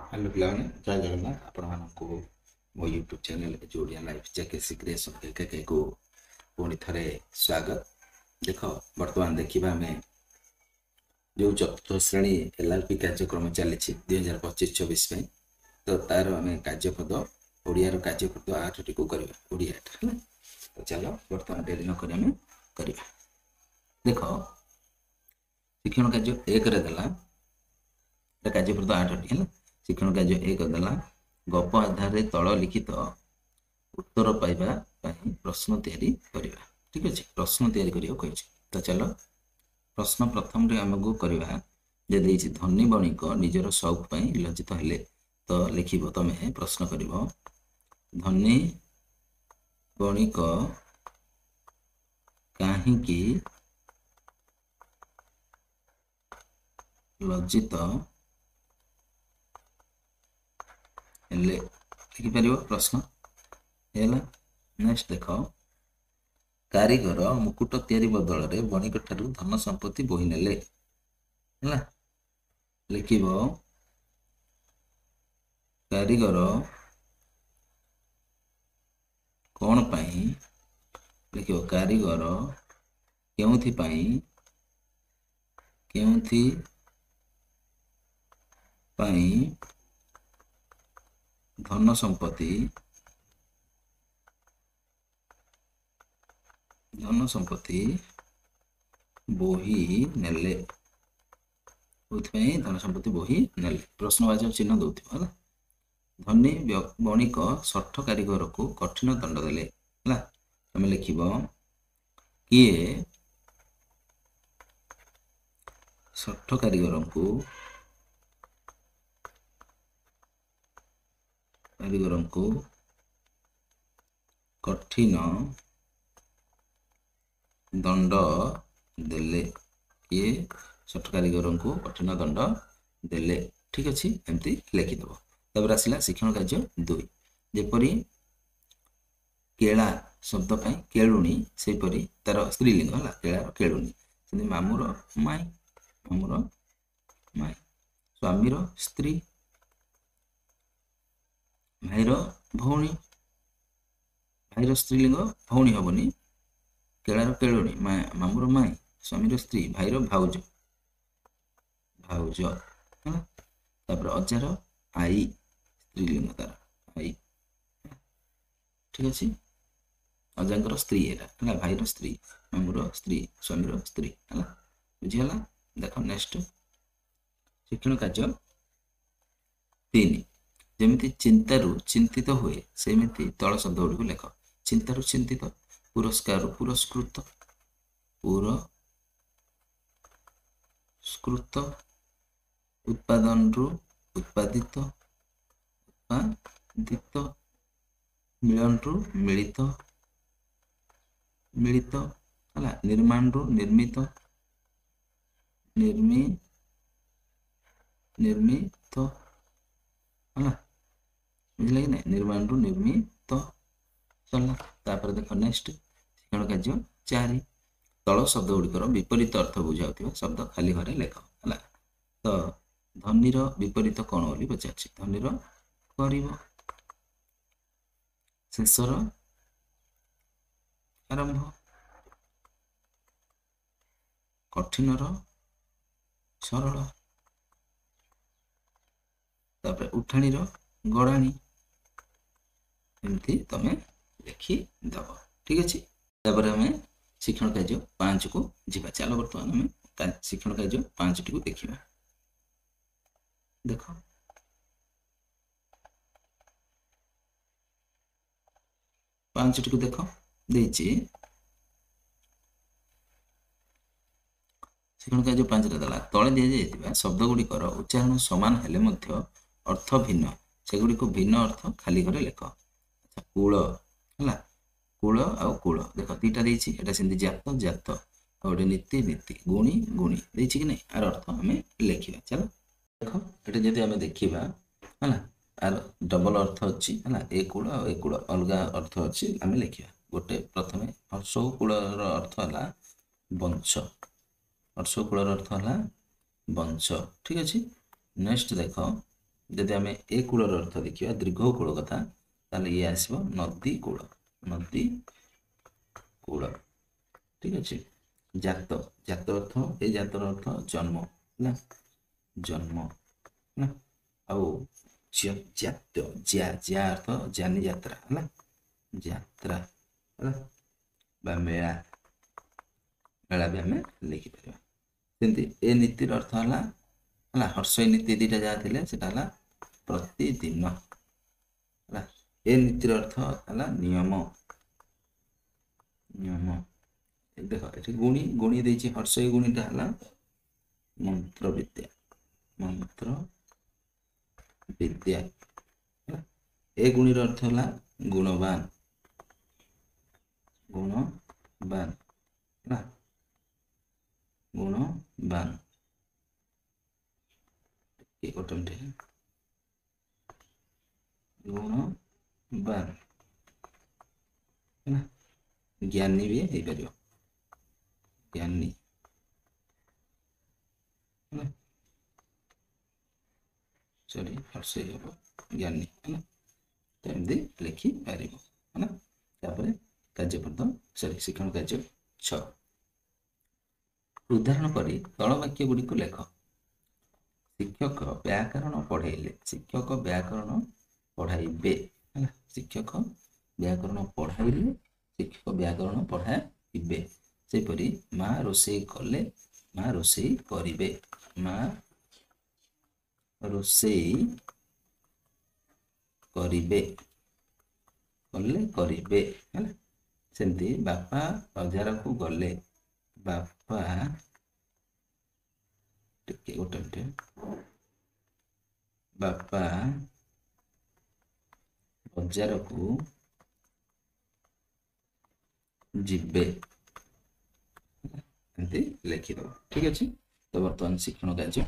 Hello पिलाने जय जगन्नाथ आपण मानक मो यूट्यूब चैनल जोड़िया लाइफ जेकेसी क्रिएशन के को पुणी थे स्वागत। देख बर्तमान देखा आम जो चतुर्थ श्रेणी एलएलपी कार्यक्रम चली 2025-26 तो तार आम कार्यपद ओडिया कार्यपद 8 टी करवा ओडिया तो चलो बर्तमान डेरी नक करवा। देख शिक्षण कार्य एक कार्यपद 8 टी है। शिक्षण कार्य एक देला गप आधार तल लिखित उत्तर पाइबा प्रश्न तैयारी करवा। ठीक अच्छे प्रश्न तैयारी करियो तो चलो प्रश्न प्रथम रे आमको करवा जे देछि धनी बणिक निजर शौक पई लज्जित हेले तो लिखिबो तमे प्रश्न करिवो धनी बणिक काहींकी लज्जित लिखिपर प्रश्न है। नेक्स्ट देख कारीगर मुकुट तैयारी बदल रे बणिक ठारू धन संपत्ति बोही नेले है। लिखिब कारीगर कौन पाई लिखिब कारीगर केउथि पाई धन संपत्ति बोही नेले धन संपत्ति बोही नेले प्रश्नवाचक चिन्ह दौथिबो है। धनी बणिक षठ कारीगर को कठिन दंड देले है। तुम लिखिब किए षठ कारीगर को कठिन दंड देले किए षठ कारीगर को कठिन दंड देले। ठीक अच्छे एमती लिखिदेव। तापर आसला शिक्षण कार्य 2 जेपरी केला शब्द पाई केलुणी सेपरी तार स्त्रीलिंग है केलार केलुणी से मामूर माई स्वामीर स्त्री भाईर भौणी भाईर स्त्रीलिंग भौणी हेनी केलार केलुणी मामूर माई स्वामीर स्त्री भाईर भाउज है। अजार आई स्त्रीलिंग तार आई। ठीक अच्छे अजांकर स्त्री है भाईर स्त्री मामूर स्त्री स्वामीर स्त्री है बुझीगला। देख नेक्स्ट शिक्षण कार्य 3 जमी चिंतारू चिंतित हुए सेमती तल शब्द गुड़ लेख चिंतारू चिंतित पुरस्कार पुरस्कृत उत्पादन उत्पादित मिलन मिलित मिलित है निर्माण निर्मित निर्मित है बुझे कि नहीं निर्माण निर्मित चलना। तापर देख नेक्स्ट शिक्षण कार्य 4 तल शब्द गुड़िकर विपरीत अर्थ बुझाऊ शब्द खाली घरे लेख है। तो धनीर विपरीत कौन बोली पचार धनीर गरीब शेषर आरंभ कठिनर सरल तापर उठाणीर गड़ाणी एमती तमें लिखिदेव। ठीक अच्छे तापर आम शिक्षण कार्य 5 को जीवा। चलो बर्तमान आम शिक्षण कार्य 5 टी को देखा। देख 5 टी को देख देछि शिक्षण कार्य 5 देला तले दि जाइथिबा शब्द गुड़िकर उच्चारण समान हेले मध्य अर्थ भिन्न सेगुड़ी को भिन्न अर्थ खाली घरे लेख। अच्छा कूल है कूल आउ कूल देख दीटा देछि एटा सिंधी जात जात और नीति नीति गुणी गुणी देछि कि नहीं आर अर्थ आम लिखा। चलो देख ये जब आम देखा है आर डबल अर्थ अच्छी है ए कूल आ ए कूल अलग अर्थ अच्छी आम लिखा। गोटे प्रथम हर्षकूलर अर्थ है वंश हर्षकूलर अर्थ है वंश। ठीक अच्छे नेक्स्ट देख ଯଦି ଆମେ ଏ କୂଳର ଅର୍ଥ ଦେଖିବା ଦୀର୍ଘ କୂଳ କଥା ତାହେଲେ ଇଏ ଆସିବ ନଦୀ କୂଳ। ନଦୀ କୂଳ ଠିକ ଅଛି। ଜାତ ଜାତ ଅର୍ଥ ଏ ଜାତର ଅର୍ଥ ଜନ୍ମ ହେଲା ଜନ୍ମ ହେଲା। ଆଉ ଜାତ୍ୟ ଯା ଅର୍ଥ ଯାନି ଯାତ୍ରା ହେଲା ଯାତ୍ରା ହେଲା ବା ମେଳା ମେଳା ବି ଆମେ ଲେଖିପାରିବା। ସେମିତି ଏ ନୀତିର ଅର୍ଥ ହେଲା ହର୍ଷଇ ନୀତି ଦୁଇଟା ଯାହା ଥିଲେ ସେଟା ହେଲା ପ୍ରତିଦିନ ହେଲା। ଏ ନୀତିର ଅର୍ଥ ହେଲା ନିୟମ ନିୟମ। ଦେଖ ଏଠି ଗୁଣି ଗୁଣି ଦେଇଛି ହର୍ଷଇ ଗୁଣିଟା ହେଲା ମନ୍ତ୍ର ବିଦ୍ୟା ମନ୍ତ୍ର ବିଦ୍ୟା ହେଲା। ଏ ଗୁଣିର ଅର୍ଥ ହେଲା ଗୁଣବାନ ଗୁଣବାନ ହେଲା ଗୁଣବାନ। ଗୋଟେ ମିନିଟ୍ ଗୁଣବାନ ହେଲା। ଜ୍ଞାନୀ ବି ହେଇପାରିବ ଜ୍ଞାନୀ ହେଲା ସରି ହର୍ଷଇ ହେବ ଜ୍ଞାନୀ ହେଲା। ତ ଏମିତି ଲେଖିପାରିବ ହେଲା। ତାପରେ କାର୍ଯ୍ୟପଦ ଶିକ୍ଷଣ କାର୍ଯ୍ୟ 6 ଉଦାହରଣ କରି ତଳ ବାକ୍ୟ ଗୁଡ଼ିକୁ ଲେଖ। ଶିକ୍ଷକ ବ୍ୟାକରଣ ପଢ଼େଇଲେ ଶିକ୍ଷକ ବ୍ୟାକରଣ ପଢ଼ାଇବେ ହେଲା। ଶିକ୍ଷକ ବ୍ୟାକରଣ ପଢ଼ାଇଲେ ଶିକ୍ଷକ ବ୍ୟାକରଣ ପଢ଼ାଇବେ। ସେହିପରି ମା ରୋଷେଇ କଲେ ମା ରୋଷେଇ କରିବେ ମା ରୋଷେଇ କରିବେ କଲେ କରିବେ ହେଲା। ସେମିତି ବାପା ବଜାରକୁ ଗଲେ ବାପା ଟିକେ ଗୋଟେ ମିନିଟ୍ ବାପା ବଜାରକୁ ଯିବେ ଏମିତି ଲେଖିଦେବ ଠିକ ଅଛି। ତ ବର୍ତ୍ତମାନ ଶିକ୍ଷଣ କାର୍ଯ୍ୟ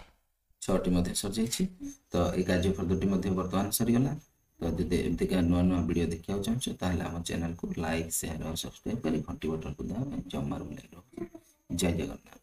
6ଟି ମଧ୍ୟ ସରିଯାଇଛି। ତ এই କାର୍ଯ୍ୟପଦଟି ମଧ୍ୟ ବର୍ତ୍ତମାନ ସରିଗଲା। ତ ଯଦି ଏମିତିକା ନୂଆ ନୂଆ ଭିଡ଼ିଓ ଦେଖିବାକୁ ଚାହୁଁଛ ତାହେଲେ ଆମ ଚ୍ୟାନେଲକୁ ଲାଇକ୍ ସେୟାର ଆଉ ସବସ୍କ୍ରାଇବ୍ କରି ଘଣ୍ଟି ବଟନକୁ ଦେବା ପାଇଁ ଜମାରୁ ଭୁଲିବନି। ଜୟ ଜଗନ୍ନାଥ।